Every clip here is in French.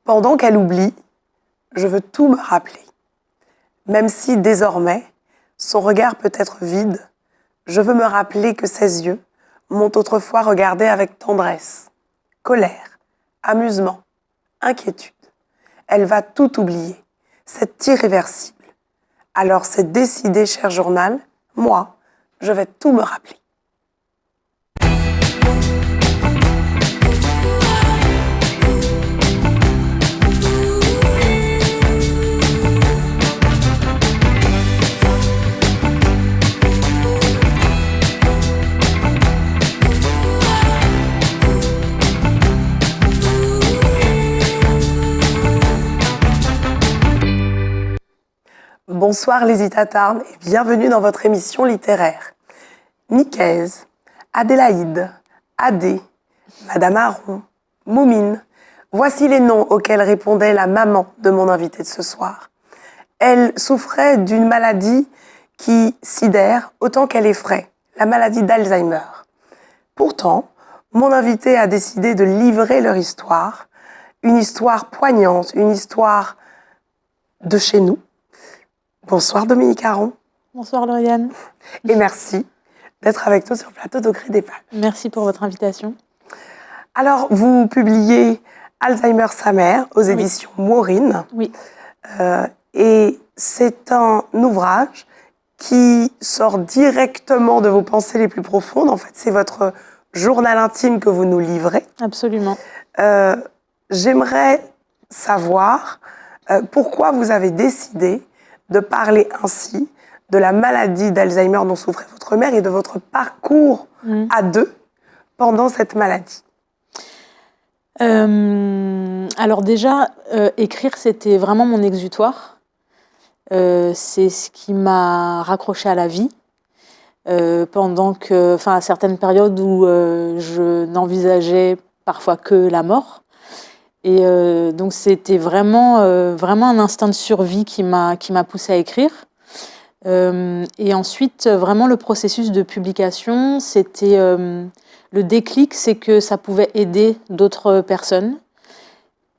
Pendant qu'elle oublie, je veux tout me rappeler. Même si désormais, son regard peut être vide, je veux me rappeler que ses yeux m'ont autrefois regardé avec tendresse, colère, amusement, inquiétude. Elle va tout oublier, c'est irréversible. Alors c'est décidé, cher journal, moi, je vais tout me rappeler. Bonsoir les Itatarmes et bienvenue dans votre émission littéraire. Nicaise, Adélaïde, Adé, Madame Aron, Moumine, voici les noms auxquels répondait la maman de mon invitée de ce soir. Elle souffrait d'une maladie qui sidère autant qu'elle effraie, la maladie d'Alzheimer. Pourtant, mon invité a décidé de livrer leur histoire, une histoire poignante, une histoire de chez nous. Bonsoir Dominique Aron. Bonsoir Lauriane. Et merci d'être avec nous sur le plateau d'Au Gré des Pages. Merci pour votre invitation. Alors, vous publiez Alzheimer sa mère aux éditions Maureen. Oui. Et c'est un ouvrage qui sort directement de vos pensées les plus profondes. En fait, c'est votre journal intime que vous nous livrez. Absolument. J'aimerais savoir pourquoi vous avez décidé de parler ainsi de la maladie d'Alzheimer dont souffrait votre mère et de votre parcours à deux pendant cette maladie. Alors déjà, écrire, c'était vraiment mon exutoire. C'est ce qui m'a raccroché à la vie. À certaines périodes où je n'envisageais parfois que la mort. Et donc c'était vraiment un instinct de survie qui m'a poussée à écrire. Et ensuite, vraiment le processus de publication, c'était le déclic, c'est que ça pouvait aider d'autres personnes,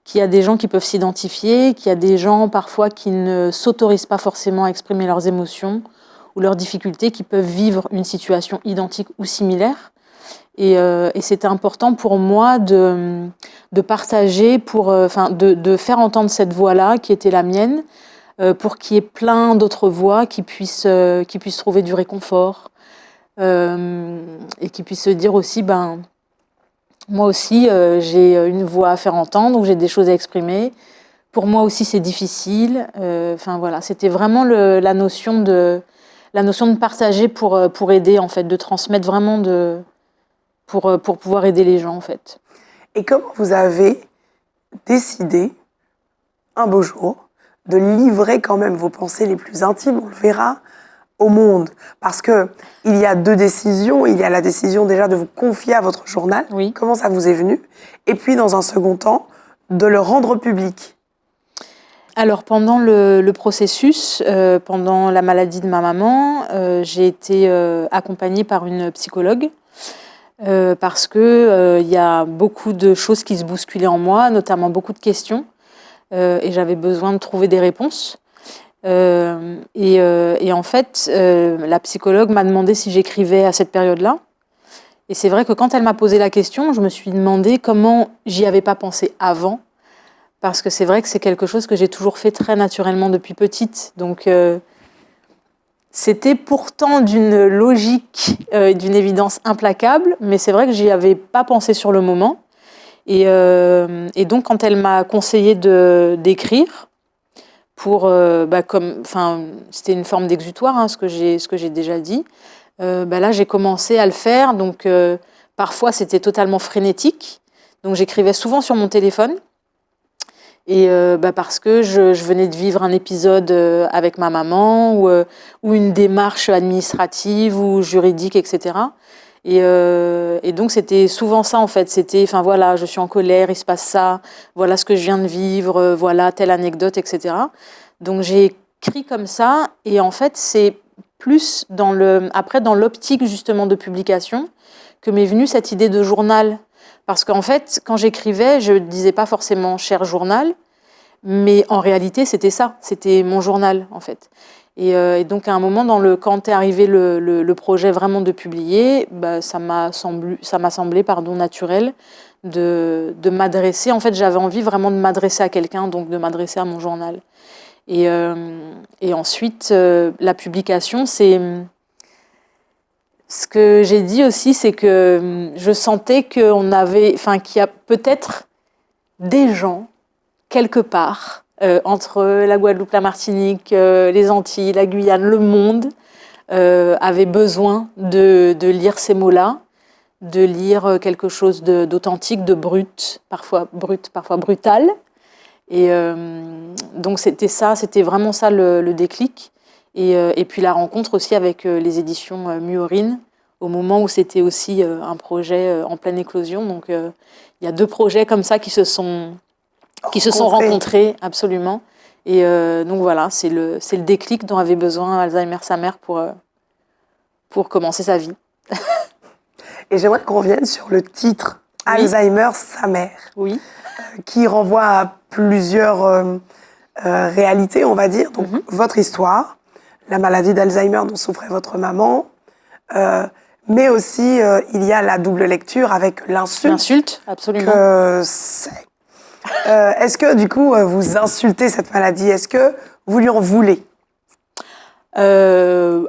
qu'il y a des gens qui peuvent s'identifier, qu'il y a des gens parfois qui ne s'autorisent pas forcément à exprimer leurs émotions ou leurs difficultés, qui peuvent vivre une situation identique ou similaire. Et c'était important pour moi de partager, de faire entendre cette voix-là qui était la mienne, pour qu'il y ait plein d'autres voix qui puissent trouver du réconfort et qui puissent se dire aussi, moi aussi j'ai une voix à faire entendre ou j'ai des choses à exprimer. Pour moi aussi c'est difficile. C'était vraiment la notion de partager pour aider en fait, de transmettre vraiment pour pouvoir aider les gens, en fait. Et comment vous avez décidé, un beau jour, de livrer quand même vos pensées les plus intimes, on le verra, au monde? Parce qu'il y a deux décisions. Il y a la décision déjà de vous confier à votre journal. Oui. Comment ça vous est venu? Et puis, dans un second temps, de le rendre public. Alors, pendant le processus, pendant la maladie de ma maman, j'ai été accompagnée par une psychologue. Parce que y a beaucoup de choses qui se bousculaient en moi, notamment beaucoup de questions, et j'avais besoin de trouver des réponses. Et en fait, la psychologue m'a demandé si j'écrivais à cette période-là. Et c'est vrai que quand elle m'a posé la question, je me suis demandé comment j'y avais pas pensé avant, parce que c'est vrai que c'est quelque chose que j'ai toujours fait très naturellement depuis petite. Donc c'était pourtant d'une logique, d'une évidence implacable, mais c'est vrai que j'y avais pas pensé sur le moment. Et donc, quand elle m'a conseillé d'écrire, c'était une forme d'exutoire, ce que j'ai déjà dit. Là, j'ai commencé à le faire. Donc, parfois, c'était totalement frénétique. Donc, j'écrivais souvent sur mon téléphone. Et parce que je venais de vivre un épisode avec ma maman ou une démarche administrative ou juridique, etc. Et donc c'était souvent ça en fait. C'était, je suis en colère, il se passe ça, voilà ce que je viens de vivre, voilà telle anecdote, etc. Donc j'ai écrit comme ça et en fait c'est plus dans l'optique justement de publication que m'est venue cette idée de journal. Parce qu'en fait, quand j'écrivais, je ne disais pas forcément « cher journal », mais en réalité, c'était ça. C'était mon journal, en fait. Et donc, à un moment, quand est arrivé le projet vraiment de publier, ça m'a semblé naturel de m'adresser. En fait, j'avais envie vraiment de m'adresser à quelqu'un, donc de m'adresser à mon journal. Et ensuite, la publication, c'est... Ce que j'ai dit aussi, c'est que je sentais qu'il y a peut-être des gens, quelque part, entre la Guadeloupe, la Martinique, les Antilles, la Guyane, le monde, avait besoin de lire ces mots-là, de lire quelque chose d'authentique, de brut, parfois brutal. Et donc c'était vraiment ça le déclic. Et puis la rencontre aussi avec les éditions Muorine, au moment où c'était aussi un projet en pleine éclosion. Donc il y a 2 projets comme ça qui se sont rencontrés, absolument. Et donc voilà, c'est le déclic dont avait besoin Alzheimer sa mère pour commencer sa vie. Et j'aimerais qu'on revienne sur le titre « Alzheimer sa mère ». Oui. Qui renvoie à plusieurs réalités, on va dire. Donc, votre histoire, la maladie d'Alzheimer dont souffrait votre maman, mais aussi, il y a la double lecture avec l'insulte. L'insulte, absolument. Que c'est. Est-ce que, du coup, vous insultez cette maladie? Est-ce que vous lui en voulez?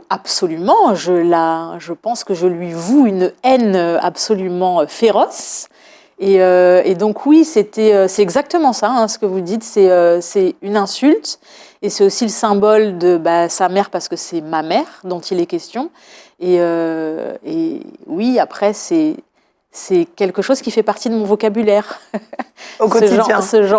Absolument. Je pense que je lui voue une haine absolument féroce. Et donc oui, c'est exactement ça, hein, ce que vous dites, c'est une insulte, et c'est aussi le symbole de sa mère, parce que c'est ma mère dont il est question. Et oui, après, c'est quelque chose qui fait partie de mon vocabulaire. Au quotidien.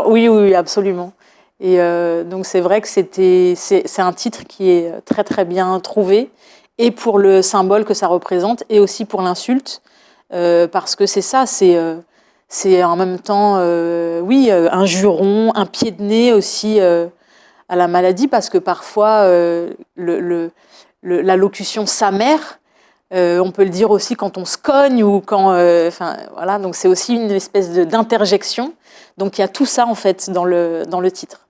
Oui, absolument. Et donc c'est vrai que c'est un titre qui est très très bien trouvé, et pour le symbole que ça représente, et aussi pour l'insulte, parce que c'est ça, c'est en même temps, un juron, un pied de nez aussi à la maladie, parce que parfois, la locution « sa mère », on peut le dire aussi quand on se cogne, ou quand... voilà, donc c'est aussi une espèce d'interjection. Donc il y a tout ça, en fait, dans le titre.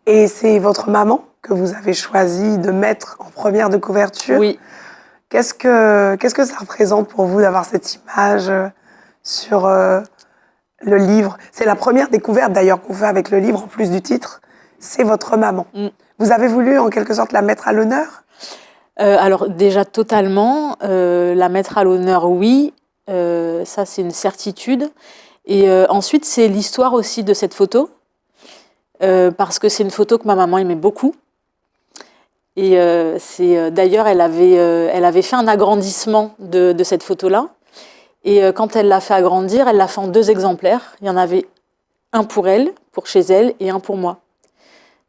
Et c'est votre maman que vous avez choisi de mettre en première de couverture. Oui. Qu'est-ce que ça représente pour vous d'avoir cette image sur... le livre, c'est la première découverte d'ailleurs qu'on fait avec le livre, en plus du titre, c'est votre maman. Vous avez voulu en quelque sorte la mettre à l'honneur? Alors déjà totalement, la mettre à l'honneur, oui, ça c'est une certitude. Et ensuite c'est l'histoire aussi de cette photo, parce que c'est une photo que ma maman aimait beaucoup. Et d'ailleurs elle avait fait un agrandissement de cette photo-là. Et quand elle l'a fait agrandir, elle l'a fait en 2 exemplaires. Il y en avait un pour elle, pour chez elle, et un pour moi.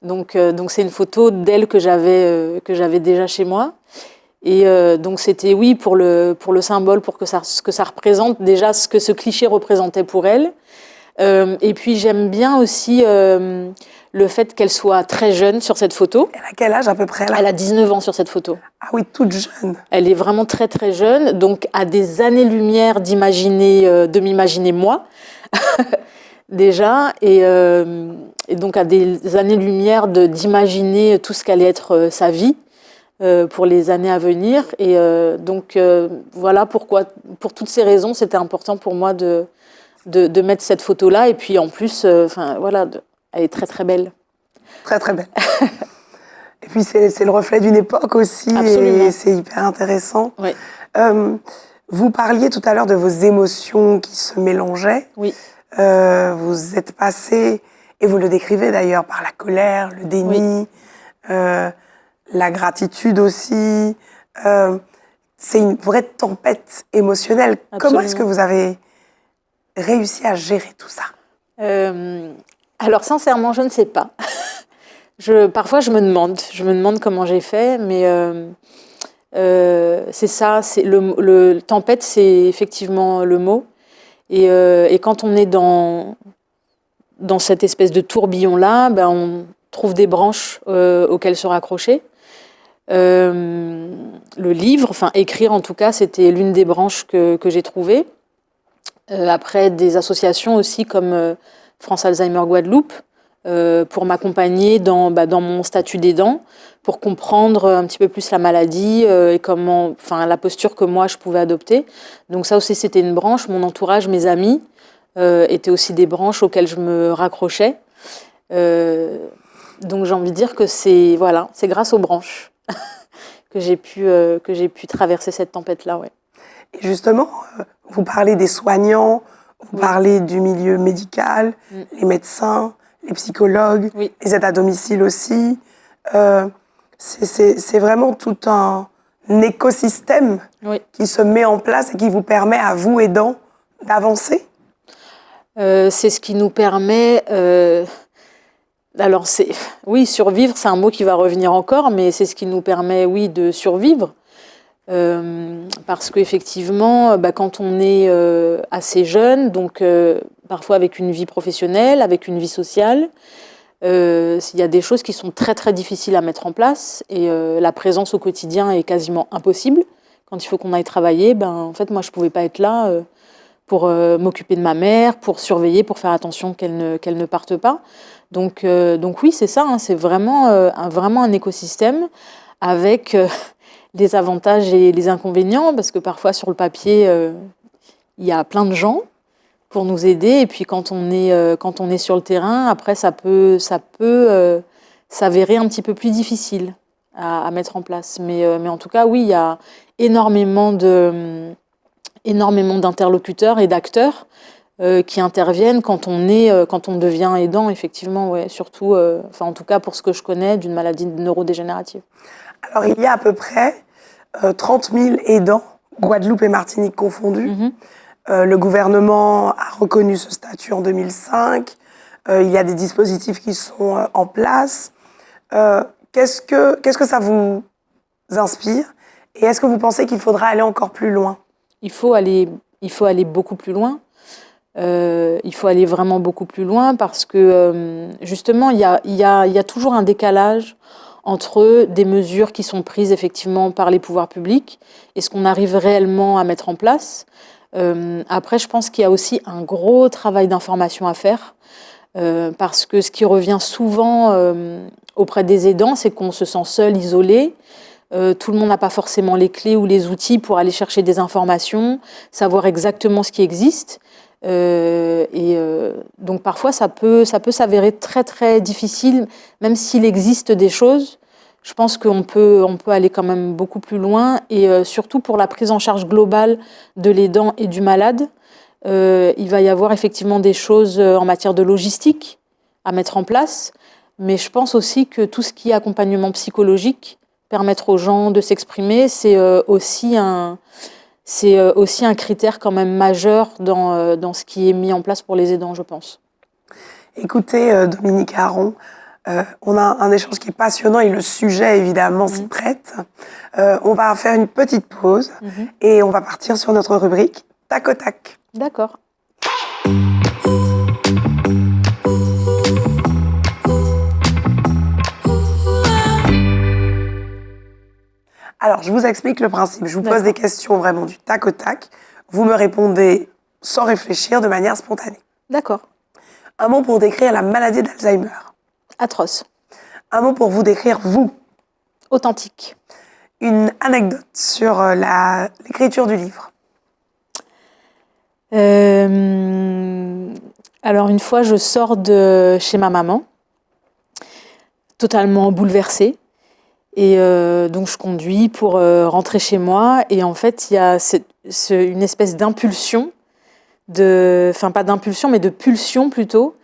Donc c'est une photo d'elle que j'avais déjà chez moi. Et donc c'était, oui, pour le symbole, pour ce que ça représente, déjà ce que ce cliché représentait pour elle. Et puis j'aime bien aussi le fait qu'elle soit très jeune sur cette photo. Elle a quel âge à peu près là? Elle a 19 ans sur cette photo. Ah oui, toute jeune. Elle est vraiment très très jeune, donc à des années-lumière de m'imaginer moi, déjà, et donc à des années-lumière d'imaginer tout ce qu'allait être sa vie pour les années à venir. Et donc voilà pourquoi, pour toutes ces raisons, c'était important pour moi de mettre cette photo-là. Et puis en plus, voilà, elle est très très belle. Très très belle. Et puis c'est le reflet d'une époque aussi. Absolument. Et c'est hyper intéressant. Oui. Vous parliez tout à l'heure de vos émotions qui se mélangeaient. Oui. Vous êtes passé, et vous le décrivez d'ailleurs, par la colère, le déni, la gratitude aussi. C'est une vraie tempête émotionnelle. Absolument. Comment est-ce que vous avez réussi à gérer tout ça? Alors sincèrement, je ne sais pas. Parfois, je me demande comment j'ai fait, mais c'est ça. Le tempête, c'est effectivement le mot. Et quand on est dans cette espèce de tourbillon-là, on trouve des branches auxquelles se raccrocher. Le livre, écrire en tout cas, c'était l'une des branches que j'ai trouvées. Après, des associations aussi comme France Alzheimer Guadeloupe, pour m'accompagner dans mon statut d'aidant, pour comprendre un petit peu plus la maladie et la posture que moi je pouvais adopter. Donc ça aussi, c'était une branche. Mon entourage, mes amis, étaient aussi des branches auxquelles je me raccrochais. Donc j'ai envie de dire que c'est grâce aux branches que j'ai pu traverser cette tempête-là. Ouais. Et justement, vous parlez des soignants, vous parlez du milieu médical, les médecins, les psychologues, les aides à domicile aussi. C'est vraiment tout un écosystème qui se met en place et qui vous permet à vous, aidants, d'avancer. C'est ce qui nous permet... Alors, survivre, c'est un mot qui va revenir encore, mais c'est ce qui nous permet, de survivre. Parce qu'effectivement, quand on est assez jeune, donc parfois avec une vie professionnelle, avec une vie sociale, il y a des choses qui sont très très difficiles à mettre en place et la présence au quotidien est quasiment impossible. Quand il faut qu'on aille travailler, en fait, moi, je ne pouvais pas être là pour m'occuper de ma mère, pour surveiller, pour faire attention qu'elle ne parte pas. Donc oui, c'est ça, hein, c'est vraiment un écosystème avec les avantages et les inconvénients, parce que parfois sur le papier, il y a plein de gens pour nous aider, et puis quand on est sur le terrain, après ça peut s'avérer un petit peu plus difficile à mettre en place. Mais en tout cas, oui, il y a énormément d'interlocuteurs et d'acteurs qui interviennent quand on devient aidant, effectivement, surtout, en tout cas pour ce que je connais, d'une maladie neurodégénérative. Alors, il y a à peu près 30 000 aidants, Guadeloupe et Martinique confondus. Le gouvernement a reconnu ce statut en 2005. Il y a des dispositifs qui sont en place. Qu'est-ce que ça vous inspire? Et est-ce que vous pensez qu'il faudra aller encore plus loin? Il faut aller beaucoup plus loin. Il faut aller vraiment beaucoup plus loin parce que justement, il y a toujours un décalage entre des mesures qui sont prises effectivement par les pouvoirs publics et ce qu'on arrive réellement à mettre en place. Après, je pense qu'il y a aussi un gros travail d'information à faire parce que ce qui revient souvent auprès des aidants, c'est qu'on se sent seul, isolé. Tout le monde n'a pas forcément les clés ou les outils pour aller chercher des informations, savoir exactement ce qui existe. Donc parfois ça peut s'avérer très très difficile, même s'il existe des choses. Je pense qu'on peut aller quand même beaucoup plus loin et surtout pour la prise en charge globale de l'aidant et du malade, il va y avoir effectivement des choses en matière de logistique à mettre en place, mais je pense aussi que tout ce qui est accompagnement psychologique, permettre aux gens de s'exprimer, c'est aussi un critère quand même majeur dans ce qui est mis en place pour les aidants, je pense. Écoutez, Dominique Aron, on a un échange qui est passionnant et le sujet, évidemment, s'y prête. On va faire une petite pause et on va partir sur notre rubrique Tac au tac. D'accord. Alors, je vous explique le principe. Je vous pose des questions vraiment du tac au tac. Vous me répondez sans réfléchir, de manière spontanée. D'accord. Un mot pour décrire la maladie d'Alzheimer. Atroce. Un mot pour vous décrire vous. Authentique. Une anecdote sur l'écriture du livre. Alors, une fois, je sors de chez ma maman, totalement bouleversée. Et donc, je conduis pour rentrer chez moi. Et en fait, il y a une espèce d'impulsion, pas d'impulsion, mais de pulsion plutôt.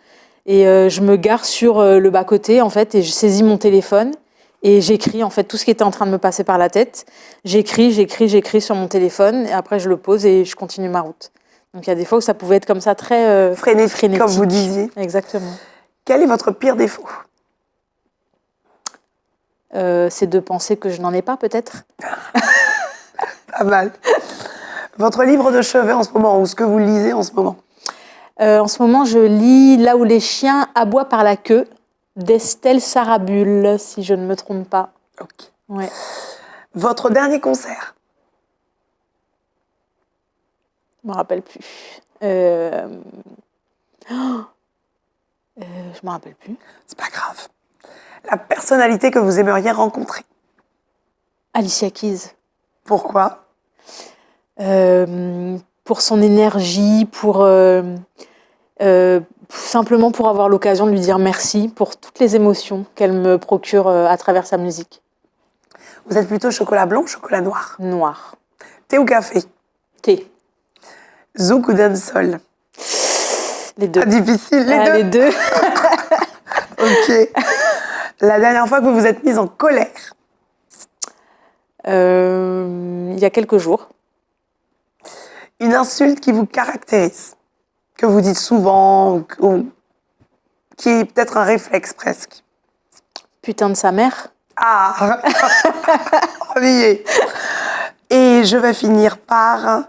Et je me gare sur le bas-côté, en fait, et je saisis mon téléphone. Et j'écris, en fait, tout ce qui était en train de me passer par la tête. J'écris sur mon téléphone. Et après, je le pose et je continue ma route. Donc, il y a des fois où ça pouvait être comme ça, très frénétique. Comme vous disiez. Exactement. Quel est votre pire défaut? C'est de penser que je n'en ai pas, peut-être. Pas mal. Votre livre de chevet en ce moment, ou ce que vous lisez en ce moment? En ce moment, je lis Là où les chiens aboient par la queue, d'Estelle Sarabul, si je ne me trompe pas. Ok. Ouais. Votre dernier concert? Je ne me rappelle plus. Euh, je m'en rappelle plus. C'est pas grave. La personnalité que vous aimeriez rencontrer. Alicia Keys. Pourquoi? Pour son énergie, simplement pour avoir l'occasion de lui dire merci pour toutes les émotions qu'elle me procure à travers sa musique. Vous êtes plutôt chocolat blanc ou chocolat noir? Noir. Thé ou café? Thé. Zouk ou dancehall? Les deux. Pas difficile, les deux. Les deux. Ok. La dernière fois que vous vous êtes mise en colère? Il y a quelques jours. Une insulte qui vous caractérise, que vous dites souvent, ou qui est peut-être un réflexe presque. Putain de sa mère. Ah. On y est. Et je vais finir par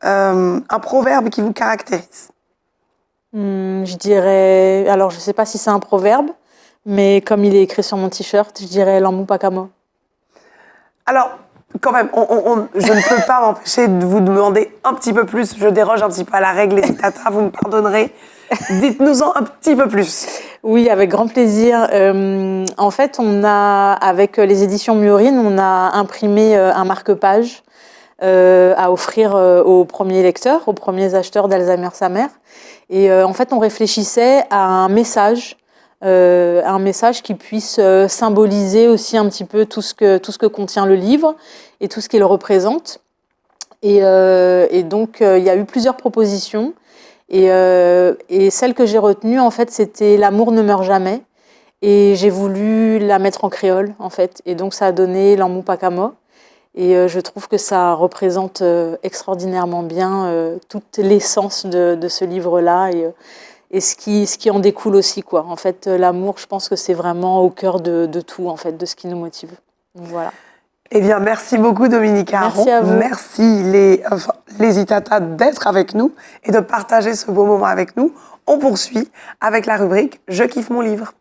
un proverbe qui vous caractérise. Je dirais... Alors, je sais pas si c'est un proverbe, mais comme il est écrit sur mon t-shirt, je dirais l'amou pakamo. Alors, quand même, je ne peux pas m'empêcher de vous demander un petit peu plus. Je déroge un petit peu à la règle, les tata, vous me pardonnerez. Dites-nous-en un petit peu plus. Oui, avec grand plaisir. En fait, avec les éditions Murine, on a imprimé un marque-page à offrir aux premiers lecteurs, aux premiers acheteurs d'Alzheimer sa mère. Et en fait, on réfléchissait à un message qui puisse symboliser aussi un petit peu tout ce que contient le livre et tout ce qu'il représente. Et donc, il y a eu plusieurs propositions. Et celle que j'ai retenue, en fait, c'était « L'amour ne meurt jamais ». Et j'ai voulu la mettre en créole, en fait. Et donc, ça a donné « L'amou pakamo ». Et je trouve que ça représente extraordinairement bien toute l'essence de ce livre-là et ce qui en découle aussi, quoi. En fait, l'amour, je pense que c'est vraiment au cœur de tout, en fait, de ce qui nous motive. Donc, voilà. Eh bien, merci beaucoup, Dominique Aron. Merci à vous. Merci, les Itata, d'être avec nous et de partager ce beau moment avec nous. On poursuit avec la rubrique « Je kiffe mon livre ».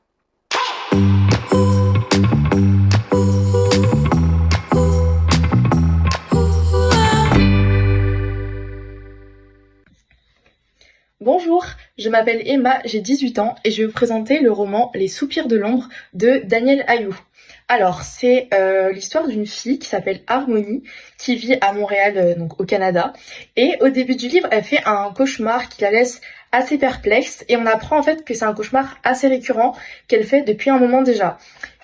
Bonjour, je m'appelle Emma, j'ai 18 ans et je vais vous présenter le roman Les Soupirs de l'ombre de Daniel Ayou. Alors, c'est l'histoire d'une fille qui s'appelle Harmonie, qui vit à Montréal, donc au Canada. Et au début du livre, elle fait un cauchemar qui la laisse assez perplexe. Et on apprend en fait que c'est un cauchemar assez récurrent qu'elle fait depuis un moment déjà.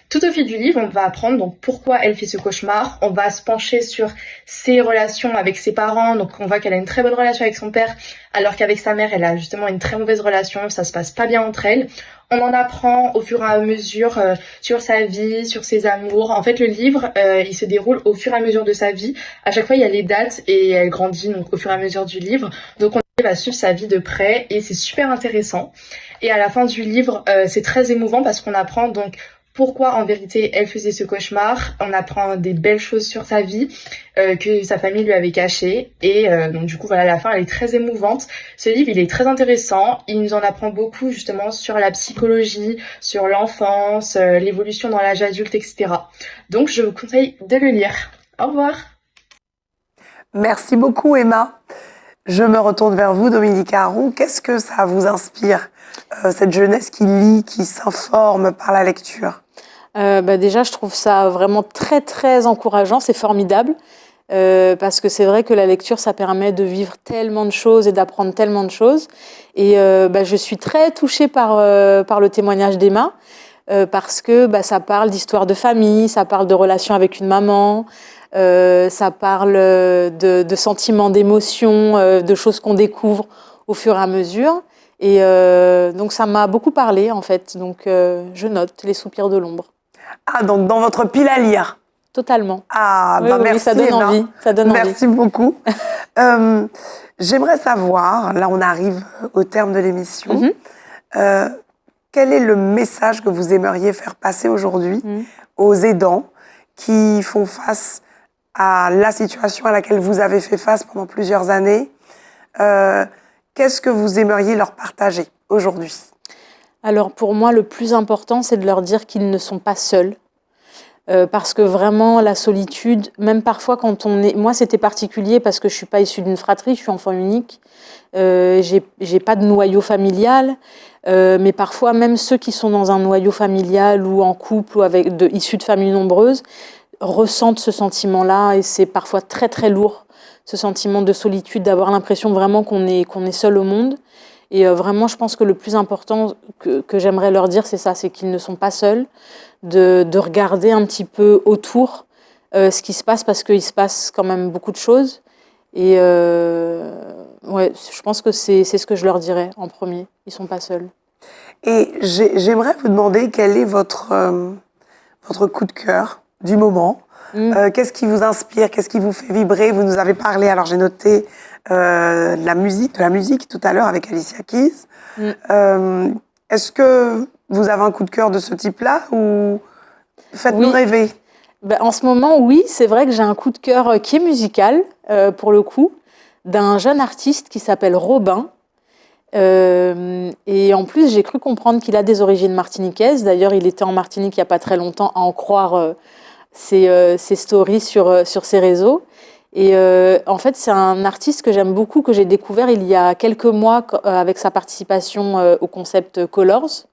Tout au fil du livre, on va apprendre donc pourquoi elle fait ce cauchemar. On va se pencher sur ses relations avec ses parents. Donc on voit qu'elle a une très bonne relation avec son père, alors qu'avec sa mère, elle a justement une très mauvaise relation. Ça se passe pas bien entre elles. On en apprend au fur et à mesure sur sa vie, sur ses amours. En fait, le livre, il se déroule au fur et à mesure de sa vie. À chaque fois, il y a les dates et elle grandit donc au fur et à mesure du livre. Donc on va suivre sa vie de près et c'est super intéressant. Et à la fin du livre, c'est très émouvant parce qu'on apprend donc pourquoi en vérité elle faisait ce cauchemar. On apprend des belles choses sur sa vie que sa famille lui avait cachées et donc du coup voilà, la fin elle est très émouvante. Ce livre il est très intéressant, il nous en apprend beaucoup justement sur la psychologie, sur l'enfance, l'évolution dans l'âge adulte, etc. Donc je vous conseille de le lire. Au revoir. Merci beaucoup, Emma. Je me retourne vers vous, Dominique Aron. Qu'est-ce que ça vous inspire, cette jeunesse qui lit, qui s'informe par la lecture? Déjà, je trouve ça vraiment très, très encourageant. C'est formidable. Parce que c'est vrai que la lecture, ça permet de vivre tellement de choses et d'apprendre tellement de choses. Et je suis très touchée par le témoignage d'Emma, parce que ça parle d'histoire de famille, ça parle de relations avec une maman, ça parle de sentiments, d'émotions, de choses qu'on découvre au fur et à mesure. Et donc ça m'a beaucoup parlé en fait. Donc je note Les Soupirs de l'ombre. Ah, donc dans votre pile à lire. Totalement. Ah, oui, merci, ça donne Emma. envie. Ça donne merci envie. beaucoup. J'aimerais savoir, là on arrive au terme de l'émission, quel est le message que vous aimeriez faire passer aujourd'hui aux aidants qui font face à la situation à laquelle vous avez fait face pendant plusieurs années? Qu'est-ce que vous aimeriez leur partager aujourd'hui? Alors pour moi, le plus important, c'est de leur dire qu'ils ne sont pas seuls. parce que vraiment la solitude, même parfois quand on est... Moi c'était particulier parce que je suis pas issue d'une fratrie, je suis enfant unique, j'ai pas de noyau familial, mais parfois même ceux qui sont dans un noyau familial ou en couple ou issus de familles nombreuses ressentent ce sentiment-là et c'est parfois très très lourd, ce sentiment de solitude, d'avoir l'impression vraiment qu'on est seul au monde. Et vraiment, je pense que le plus important que j'aimerais leur dire, c'est ça, c'est qu'ils ne sont pas seuls, de regarder un petit peu autour ce qui se passe, parce qu'il se passe quand même beaucoup de choses. Et ouais, je pense que c'est ce que je leur dirais en premier. Ils ne sont pas seuls. Et j'aimerais vous demander quel est votre coup de cœur du moment. Qu'est-ce qui vous inspire? Qu'est-ce qui vous fait vibrer? Vous nous avez parlé, alors j'ai noté de la musique tout à l'heure avec Alicia Keys. Est-ce que vous avez un coup de cœur de ce type-là ou faites-nous rêver? Ben, en ce moment, oui, c'est vrai que j'ai un coup de cœur qui est musical, pour le coup, d'un jeune artiste qui s'appelle Robin. Et en plus, j'ai cru comprendre qu'il a des origines martiniquaises. D'ailleurs, il était en Martinique il n'y a pas très longtemps, à en croire ses stories sur ses réseaux. Et en fait, c'est un artiste que j'aime beaucoup, que j'ai découvert il y a quelques mois avec sa participation au concept Colors.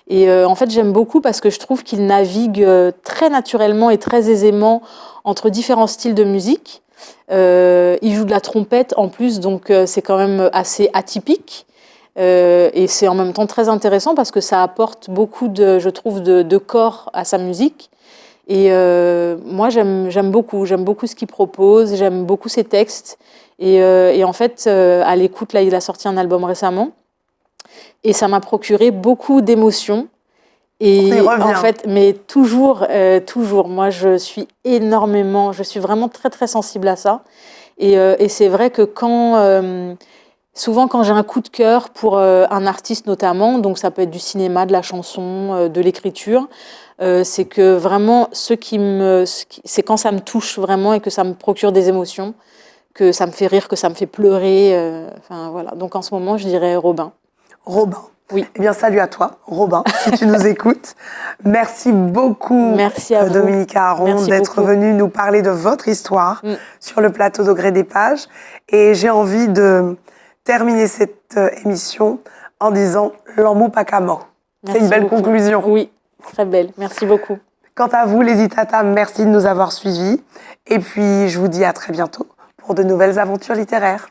Et en fait, j'aime beaucoup parce que je trouve qu'il navigue très naturellement et très aisément entre différents styles de musique. Il joue de la trompette en plus, donc c'est quand même assez atypique. Et c'est en même temps très intéressant parce que ça apporte beaucoup, je trouve, de corps à sa musique. Et moi, j'aime beaucoup ce qu'il propose, j'aime beaucoup ses textes. Et en fait, à l'écoute, là, il a sorti un album récemment. Et ça m'a procuré beaucoup d'émotions. Et en fait, mais toujours, moi, je suis vraiment très, très sensible à ça. Et c'est vrai que souvent, quand j'ai un coup de cœur pour un artiste notamment, donc ça peut être du cinéma, de la chanson, de l'écriture, c'est que vraiment, c'est quand ça me touche vraiment et que ça me procure des émotions, que ça me fait rire, que ça me fait pleurer. Enfin voilà. Donc en ce moment, je dirais Robin. Robin. Oui. Eh bien, salut à toi, Robin, si tu nous écoutes. Merci beaucoup, Dominica Aron, d'être venue nous parler de votre histoire sur le plateau d'Au gré des pages. Et j'ai envie de terminer cette émission en disant l'amou pakamo. C'est une belle conclusion. Oui, très belle. Merci beaucoup. Quant à vous, les Itata, merci de nous avoir suivis. Et puis, je vous dis à très bientôt pour de nouvelles aventures littéraires.